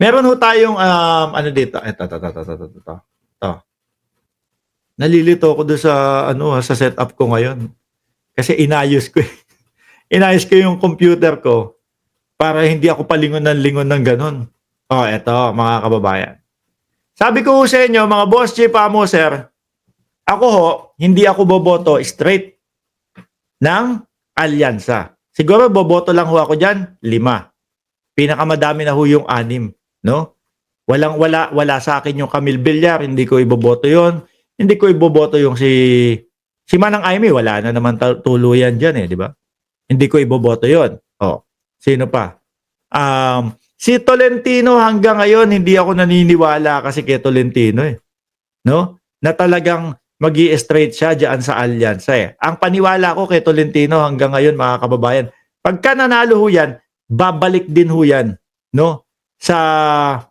Meron ho tayong, ano dito, eto. Nalilito ako do'n sa ano, sa setup ko ngayon. Kasi inayos ko, inayos ko yung computer ko para hindi ako palingon ng gano'n. Oh, eto mga kababayan. Sabi ko ho sa inyo, mga boss, chief, amo, sir, ako ho, hindi ako boboto straight ng alyansa. Siguro boboto lang ho ako diyan, 5. Pinakamadami na ho yung 6, no? Wala sa akin yung Camille Villar, hindi ko iboboto 'yon. Hindi ko iboboto yung si Manang Aimee, wala na naman tuluyan diyan eh, di ba? Hindi ko iboboto 'yon. Oh, sino pa? Si Tolentino hanggang ngayon hindi ako naniniwala kasi kay Tolentino eh, no? Na talagang magi-straight siya diyan sa alyansa eh. Ang paniwala ko kay Tolentino hanggang ngayon mga kababayan, pagka nanalo ho yan, babalik din ho yan, no? Sa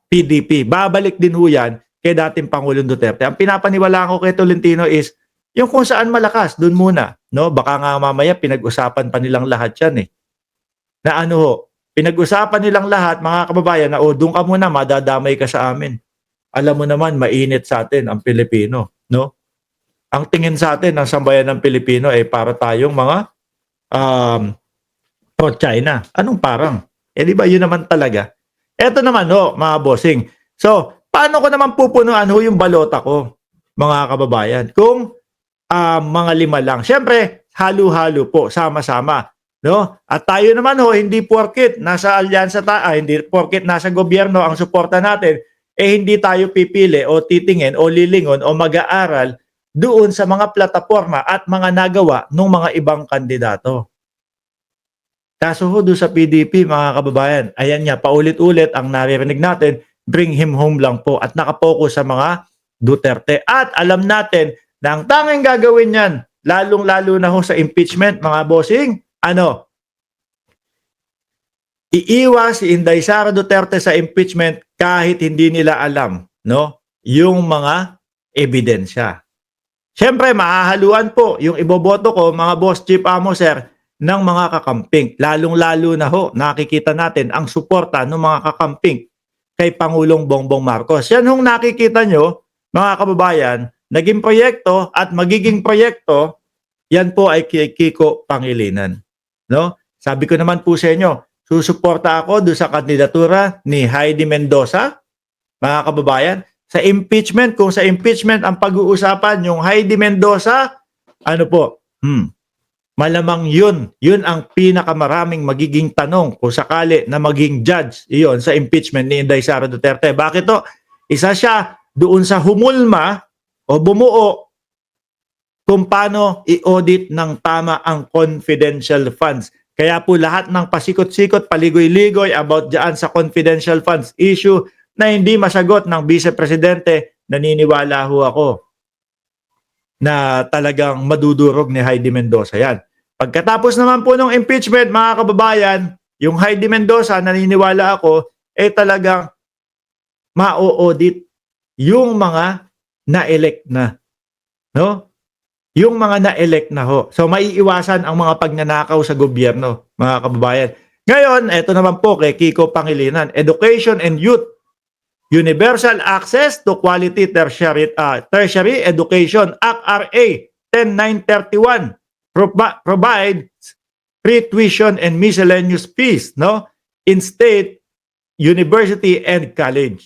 PDP. Babalik din ho yan kay dating Pangulong Duterte. Ang pinapaniwalaan ko kay Tolentino is yung kung saan malakas, doon muna, no? Baka nga mamaya pinag-usapan pa nilang lahat yan eh. Na ano ho, pinag-usapan nilang lahat mga kababayan na doon ka muna, madadamay ka sa amin. Alam mo naman, mainit sa atin ang Pilipino, no? Ang tingin sa atin ng sambayan ng Pilipino ay para tayong mga pro-China. Anong parang? Eh di ba yun naman talaga? Eto naman ho, mga bossing. So, paano ko naman pupunuan ho yung balota ko, mga kababayan? Kung mga 5 lang. Siyempre, halo-halo po, sama-sama. No? At tayo naman ho, hindi porket nasa alyansa hindi porket nasa gobyerno ang suporta natin, hindi tayo pipili o titingin o lilingon o mag-aaral doon sa mga plataforma at mga nagawa ng mga ibang kandidato. Kaso ho doon sa PDP mga kababayan, ayan nga, paulit-ulit ang naririnig natin, bring him home lang po at nakapokus sa mga Duterte. At alam natin na ang tanging gagawin yan, lalong-lalo na ho sa impeachment mga bossing, ano? Iiwas si Inday Sara Duterte sa impeachment kahit hindi nila alam, no? Yung mga ebidensya. Siyempre, mahahaluan po yung iboboto ko, mga boss, chief, amo, sir, ng mga kakamping. Lalong-lalo na ho, nakikita natin ang suporta ng mga kakamping kay Pangulong Bongbong Marcos. Yan hong nakikita nyo, mga kababayan, naging proyekto at magiging proyekto, yan po ay kay Kiko Pangilinan. No? Sabi ko naman po sa inyo, susuporta ako doon sa kandidatura ni Heidi Mendoza, mga kababayan. Sa impeachment, kung sa impeachment ang pag-uusapan, yung Heidi Mendoza, ano po, malamang yun ang pinakamaraming magiging tanong kung sakali na maging judge iyon sa impeachment ni Inday Sara Duterte. Bakit to? Isa siya doon sa humulma o bumuo kung paano i-audit ng tama ang confidential funds. Kaya po lahat ng pasikot-sikot, paligoy-ligoy about dyan sa confidential funds issue na hindi masagot ng Vice Presidente, naniniwala ho ako na talagang madudurog ni Heidi Mendoza yan. Pagkatapos naman po ng impeachment, mga kababayan, yung Heidi Mendoza, naniniwala ako, talagang ma-audit yung mga na-elect na. No? Yung mga na-elect na ho. So, maiiwasan ang mga pagnanakaw sa gobyerno, mga kababayan. Ngayon, eto naman po kay Kiko Pangilinan, Education and Youth. Universal Access to Quality Tertiary Education Act RA 10931 provides free tuition and miscellaneous fees, no, in state, university, and college.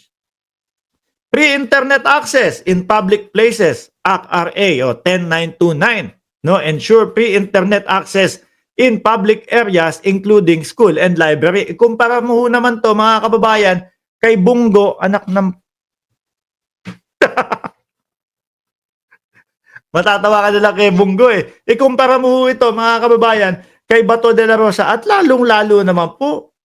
Free internet access in public places Act RA 10929, no, ensure free internet access in public areas including school and library. Ikumpara mo naman to mga kababayan kay Bungo, anak ng... Matatawa ka na lang kay Bungo eh. Ikumpara mo ito, mga kababayan, kay Bato de la Rosa at lalong-lalo naman po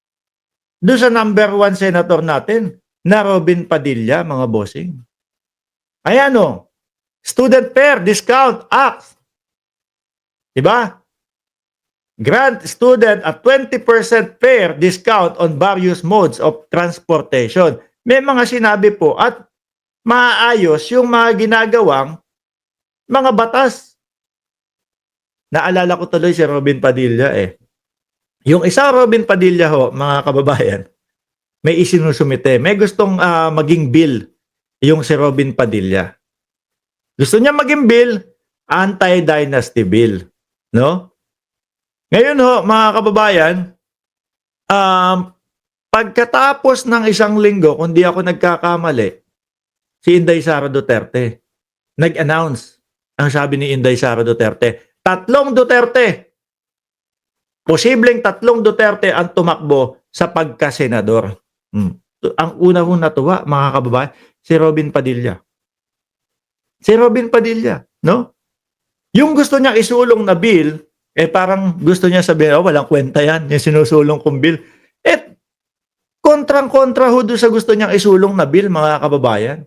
doon sa number 1 senator natin, na Robin Padilla, mga bossing. Ayan o, Student Fare Discount Act. Diba? Grant student a 20% fare discount on various modes of transportation. May mga sinabi po at maayos yung mga ginagawang mga batas. Naalala ko tuloy si Robin Padilla eh. Yung isang Robin Padilla ho, mga kababayan, may isinusumite. May gustong maging bill yung si Robin Padilla. Gusto niya maging bill, anti-dynasty bill. No? Ngayon ho, mga kababayan, pagkatapos ng isang linggo, kung di ako nagkakamali, si Inday Sara Duterte nag-announce. Ang sabi ni Inday Sara Duterte, posibleng tatlong Duterte ang tumakbo sa pagkasenador. Ang una-una natuwa, mga kababayan, si Robin Padilla. Si Robin Padilla, no? Yung gusto niya isulong na bill, parang gusto niya sabihin, walang kwenta yan, yung sinusulong kong bill. Kontrang-kontra ho doon sa gusto niyang isulong na bill, mga kababayan.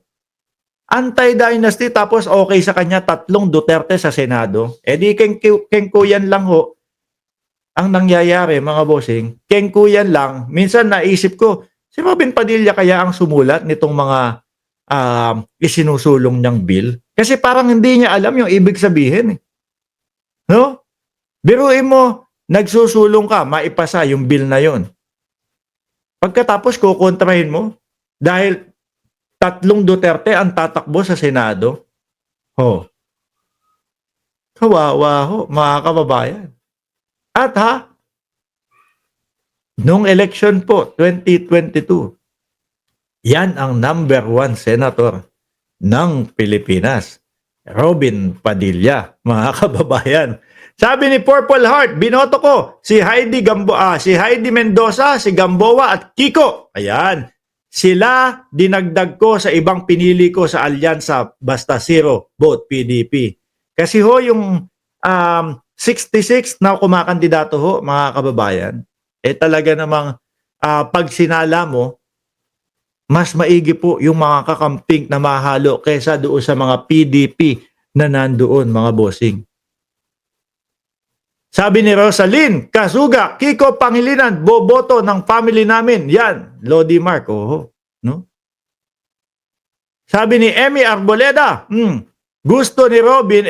Anti-dynasty, tapos okay sa kanya, tatlong Duterte sa Senado. Di kengkuyan lang ho ang nangyayari, mga bossing. Kengkuyan lang. Minsan naisip ko, si Robin Padilla kaya ang sumulat nitong mga isinusulong niyang bill? Kasi parang hindi niya alam yung ibig sabihin. No? Biruin mo, nagsusulong ka, maipasa yung bill na yon. Pagkatapos kukontrahin mo, dahil tatlong Duterte ang tatakbo sa Senado. Kawawa ho, mga kababayan. At nung election po, 2022, yan ang number 1 senator ng Pilipinas, Robin Padilla, mga kababayan. Sabi ni Purple Heart, binoto ko si Heidi Mendoza, si Gamboa at Kiko. Ayan. Sila dinagdag ko sa ibang pinili ko sa alyansa, basta zero vote PDP. Kasi ho yung 66 na kumakandidato ho, mga kababayan, talaga namang pag sinala mo, mas maigi po yung mga kakamping na mahalo kaysa doon sa mga PDP na nandoon, mga bossing. Sabi ni Rosalyn Kasuga, Kiko Pangilinan, boboto ng family namin. Yan, Lodi Mark. No? Sabi ni Emmy Arboleda, gusto ni Robin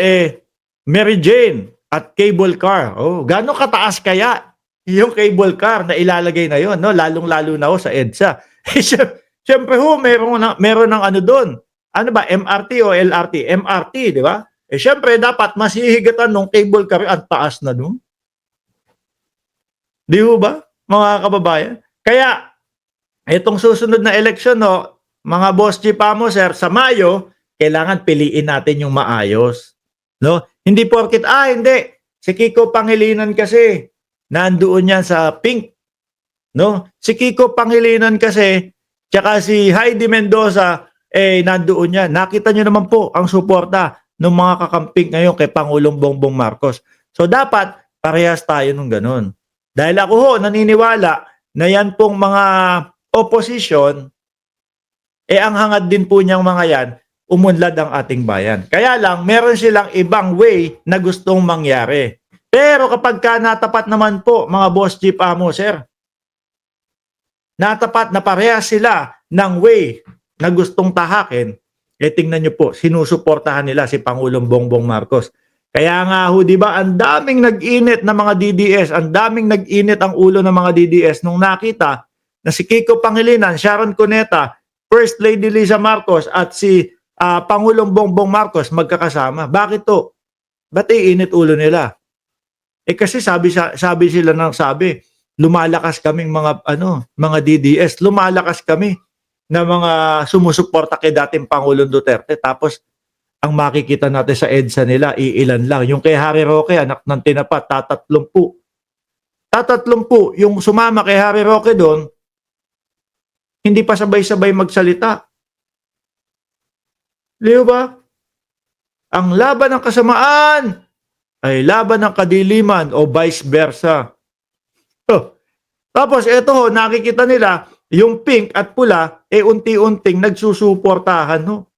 Mary Jane at cable car. Gaano kataas kaya yung cable car na ilalagay na yon, no? Lalong-lalo na sa EDSA. Siyempre meron ng ano doon. Ano ba, MRT o LRT? MRT, di ba? Siyempre, dapat masihigatan ng cable car at taas na doon. Di ba, mga kababayan? Kaya, itong susunod na eleksyon, no, mga boss Chipamo, sir, sa Mayo, kailangan piliin natin yung maayos. No? Hindi porkit, hindi. Si Kiko Pangilinan kasi, nandoon yan sa pink. No? Si Kiko Pangilinan kasi, tsaka si Heidi Mendoza, nandoon yan. Nakita nyo naman po ang suporta ng mga kakamping ngayon kay Pangulong Bongbong Marcos. So dapat parehas tayo nung ganun. Dahil ako ho, naniniwala na yan pong mga opposition, ang hangad din po niyang mga yan, umunlad ang ating bayan. Kaya lang, meron silang ibang way na gustong mangyari. Pero kapag ka natapat naman po, mga boss Chief Amo, sir, natapat na parehas sila ng way na gustong tahakin, tingnan nyo po, sinusuportahan nila si Pangulong Bongbong Marcos. Kaya nga ho, di ba, ang daming nag-init na mga DDS, ang daming nag-init ang ulo ng mga DDS nung nakita na si Kiko Pangilinan, Sharon Cuneta, First Lady Liza Marcos at si Pangulong Bongbong Marcos magkakasama. Bakit to? Ba't iinit ulo nila? Kasi sabi sila ng sabi, lumalakas kaming mga DDS, lumalakas kami na mga sumusuporta kay dating Pangulong Duterte. Tapos, ang makikita natin sa EDSA nila, iilan lang. Yung kay Harry Roque, anak ng tinapa, 30. 30 yung sumama kay Harry Roque doon, hindi pa sabay-sabay magsalita. Di ba? Ang laban ng kasamaan ay laban ng kadiliman o vice versa. Tapos ito ho, nakikita nila, yung pink at pula, unti-unting nagsusuportahan ho.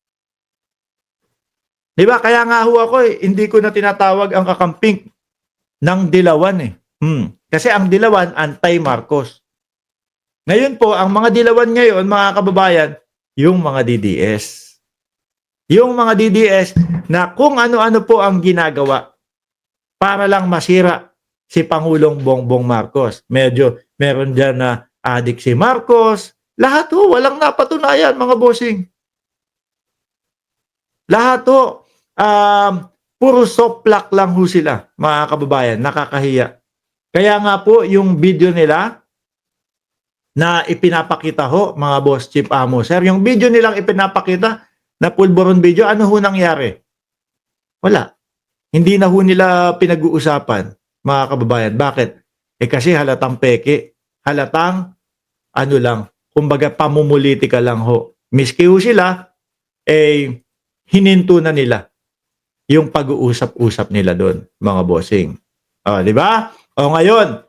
Di ba? Kaya nga ho ako hindi ko na tinatawag ang kakamping ng dilawan Kasi ang dilawan, anti-Marcos. Ngayon po, ang mga dilawan ngayon, mga kababayan, yung mga DDS. Yung mga DDS na kung ano-ano po ang ginagawa para lang masira si Pangulong Bongbong Marcos. Meron dyan na adik si Marcos, Lahat ho, walang napatunayan mga bossing. Lahat ho, puro soplak lang ho sila, mga kababayan, nakakahiya. Kaya nga po yung video nila na ipinapakita ho, mga boss Chief Amo, sir, yung video nilang ipinapakita na pulburon video, ano ho nangyari? Wala. Hindi na ho nila pinag-uusapan, mga kababayan. Bakit? Kasi halatang peke, halatang ano lang, kumbaga pamumulitika lang ho. Miski ho sila, hininto na nila yung pag-uusap-usap nila doon, mga bossing. Di ba? O ngayon,